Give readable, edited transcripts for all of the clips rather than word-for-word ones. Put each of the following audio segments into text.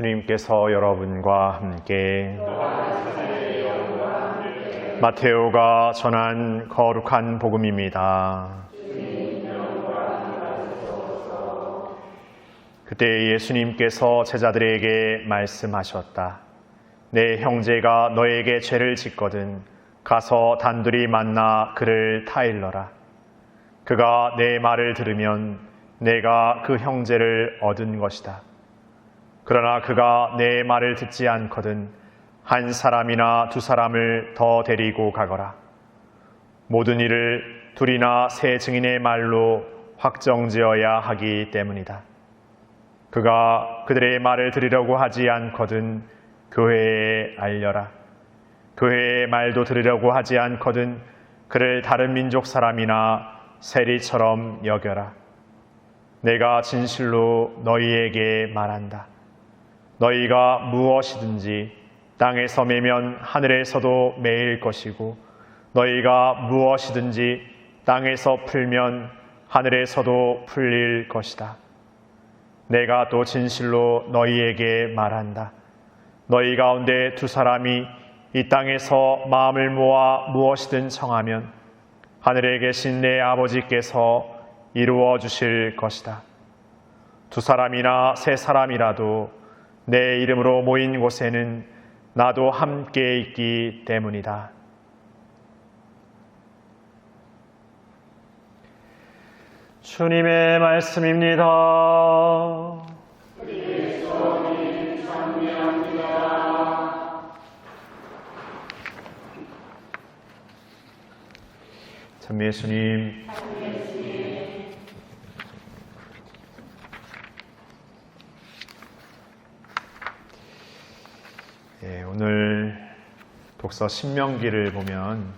주님께서 여러분과 함께 마테오가 전한 거룩한 복음입니다. 그때 예수님께서 제자들에게 말씀하셨다. 내 형제가 너에게 죄를 짓거든 가서 단둘이 만나 그를 타일러라. 그가 내 말을 들으면 내가 그 형제를 얻은 것이다. 그러나 그가 내 말을 듣지 않거든 한 사람이나 두 사람을 더 데리고 가거라. 모든 일을 둘이나 세 증인의 말로 확정지어야 하기 때문이다. 그가 그들의 말을 들으려고 하지 않거든 교회에 알려라. 교회의 말도 들으려고 하지 않거든 그를 다른 민족 사람이나 세리처럼 여겨라. 내가 진실로 너희에게 말한다. 너희가 무엇이든지 땅에서 매면 하늘에서도 매일 것이고 너희가 무엇이든지 땅에서 풀면 하늘에서도 풀릴 것이다. 내가 또 진실로 너희에게 말한다. 너희 가운데 두 사람이 이 땅에서 마음을 모아 무엇이든 청하면 하늘에 계신 내 아버지께서 이루어 주실 것이다. 두 사람이나 세 사람이라도 내 이름으로 모인 곳에는 나도 함께 있기 때문이다. 주님의 말씀입니다. 그리스도님 찬미합니다. 찬미 예수님. 오늘 독서 신명기를 보면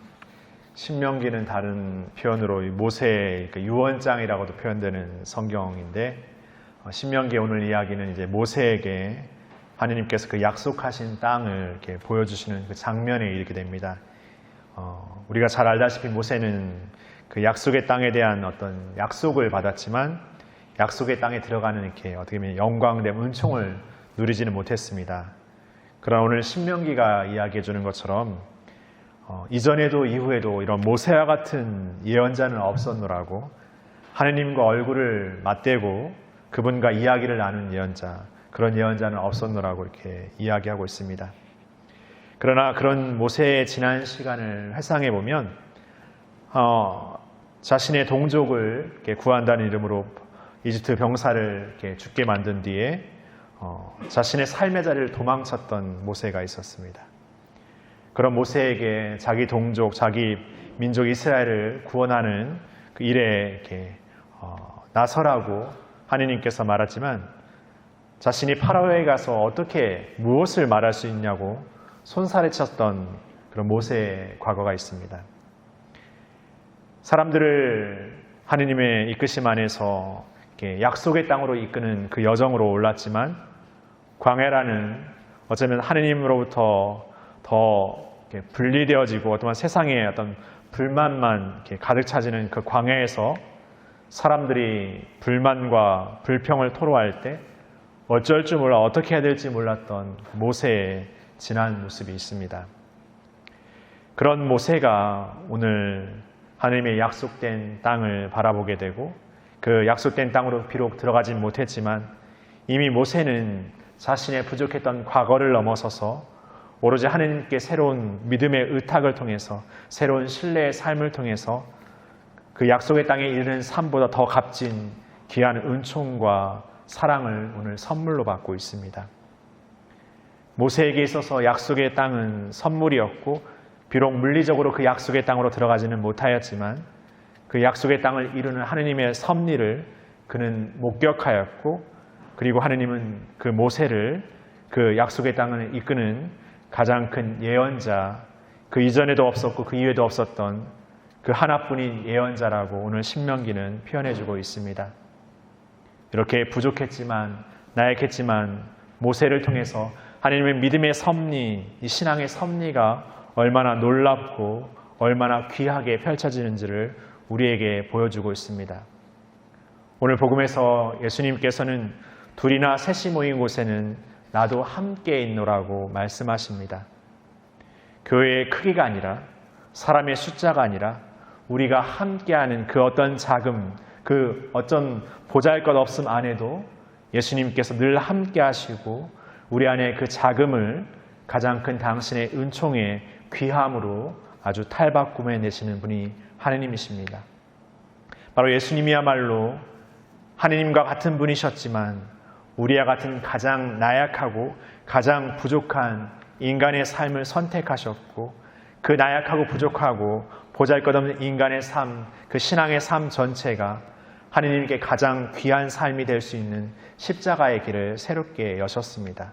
신명기는 다른 표현으로 모세의 유언장이라고도 표현되는 성경인데 신명기의 오늘 이야기는 이제 모세에게 하느님께서 그 약속하신 땅을 이렇게 보여주시는 그 장면에 이르게 됩니다. 우리가 잘 알다시피 모세는 그 약속의 땅에 대한 어떤 약속을 받았지만 약속의 땅에 들어가는 이렇게 어떻게 보면 영광됨, 은총을 누리지는 못했습니다. 그러나 오늘 신명기가 이야기해 주는 것처럼 이전에도 이후에도 이런 모세와 같은 예언자는 없었노라고 하느님과 얼굴을 맞대고 그분과 이야기를 나눈 예언자, 그런 예언자는 없었노라고 이렇게 이야기하고 있습니다. 그러나 그런 모세의 지난 시간을 회상해 보면 자신의 동족을 이렇게 구한다는 이름으로 이집트 병사를 이렇게 죽게 만든 뒤에 자신의 삶의 자리를 도망쳤던 모세가 있었습니다. 그런 모세에게 자기 동족, 자기 민족 이스라엘을 구원하는 그 일에 이렇게 나서라고 하느님께서 말했지만 자신이 파라오에 가서 어떻게 무엇을 말할 수 있냐고 손살에 쳤던 그런 모세의 과거가 있습니다. 사람들을 하느님의 이끄심 안에서 이렇게 약속의 땅으로 이끄는 그 여정으로 올랐지만 광야라는 어쩌면 하느님으로부터 더 분리되어지고 어떤 세상의 어떤 불만만 이렇게 가득 차지는 그 광야에서 사람들이 불만과 불평을 토로할 때 어쩔 줄 몰라 어떻게 해야 될지 몰랐던 모세의 지난 모습이 있습니다. 그런 모세가 오늘 하느님의 약속된 땅을 바라보게 되고 그 약속된 땅으로 비록 들어가진 못했지만 이미 모세는 자신의 부족했던 과거를 넘어서서 오로지 하느님께 새로운 믿음의 의탁을 통해서 새로운 신뢰의 삶을 통해서 그 약속의 땅에 이르는 삶보다 더 값진 귀한 은총과 사랑을 오늘 선물로 받고 있습니다. 모세에게 있어서 약속의 땅은 선물이었고 비록 물리적으로 그 약속의 땅으로 들어가지는 못하였지만 그 약속의 땅을 이루는 하느님의 섭리를 그는 목격하였고 그리고 하느님은 그 모세를 그 약속의 땅을 이끄는 가장 큰 예언자, 그 이전에도 없었고 그 이후에도 없었던 그 하나뿐인 예언자라고 오늘 신명기는 표현해주고 있습니다. 이렇게 부족했지만 나약했지만 모세를 통해서 하느님의 믿음의 섭리, 이 신앙의 섭리가 얼마나 놀랍고 얼마나 귀하게 펼쳐지는지를 우리에게 보여주고 있습니다. 오늘 복음에서 예수님께서는 둘이나 셋이 모인 곳에는 나도 함께 있노라고 말씀하십니다. 교회의 크기가 아니라 사람의 숫자가 아니라 우리가 함께하는 그 어떤 자금, 그 어떤 보잘것없음 안에도 예수님께서 늘 함께하시고 우리 안에 그 자금을 가장 큰 당신의 은총의 귀함으로 아주 탈바꿈해내시는 분이 하느님이십니다. 바로 예수님이야말로 하느님과 같은 분이셨지만 우리와 같은 가장 나약하고 가장 부족한 인간의 삶을 선택하셨고 그 나약하고 부족하고 보잘것없는 인간의 삶, 그 신앙의 삶 전체가 하느님께 가장 귀한 삶이 될 수 있는 십자가의 길을 새롭게 여셨습니다.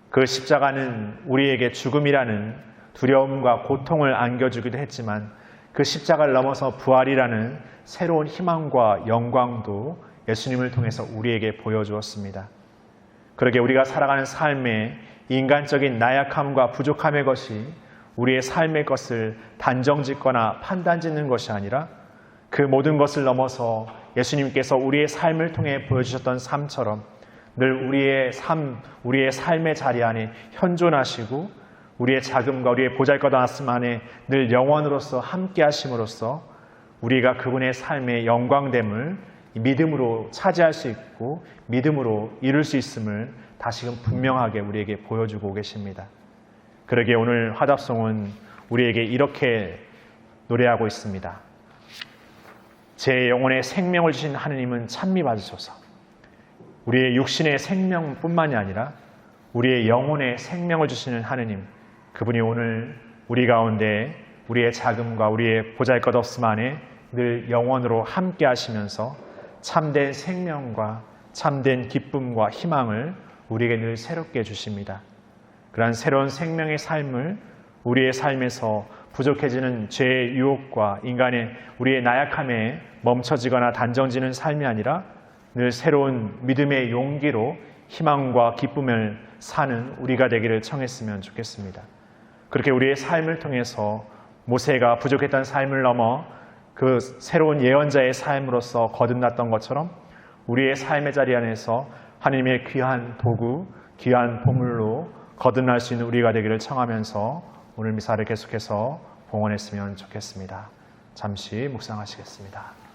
그 십자가는 우리에게 죽음이라는 두려움과 고통을 안겨주기도 했지만 그 십자가를 넘어서 부활이라는 새로운 희망과 영광도 예수님을 통해서 우리에게 보여주었습니다. 그러게 우리가 살아가는 삶의 인간적인 나약함과 부족함의 것이 우리의 삶의 것을 단정짓거나 판단짓는 것이 아니라 그 모든 것을 넘어서 예수님께서 우리의 삶을 통해 보여주셨던 삶처럼 늘 우리의 삶의 자리 안에 현존하시고 우리의 자금과 우리의 보잘것없음 안에 늘 영원으로서 함께 하심으로써 우리가 그분의 삶의 영광됨을 믿음으로 차지할 수 있고 믿음으로 이룰 수 있음을 다시금 분명하게 우리에게 보여주고 계십니다. 그러기에 오늘 화답송은 우리에게 이렇게 노래하고 있습니다. 제 영혼의 생명을 주신 하느님은 찬미 받으소서. 우리의 육신의 생명뿐만이 아니라 우리의 영혼의 생명을 주시는 하느님, 그분이 오늘 우리 가운데 우리의 자금과 우리의 보잘것없음 안에 늘 영원으로 함께 하시면서 참된 생명과 참된 기쁨과 희망을 우리에게 늘 새롭게 주십니다. 그러한 새로운 생명의 삶을 우리의 삶에서 부족해지는 죄의 유혹과 인간의 우리의 나약함에 멈춰지거나 단정지는 삶이 아니라 늘 새로운 믿음의 용기로 희망과 기쁨을 사는 우리가 되기를 청했으면 좋겠습니다. 그렇게 우리의 삶을 통해서 모세가 부족했던 삶을 넘어 그 새로운 예언자의 삶으로서 거듭났던 것처럼 우리의 삶의 자리 안에서 하나님의 귀한 도구, 귀한 보물로 거듭날 수 있는 우리가 되기를 청하면서 오늘 미사를 계속해서 봉헌했으면 좋겠습니다. 잠시 묵상하시겠습니다.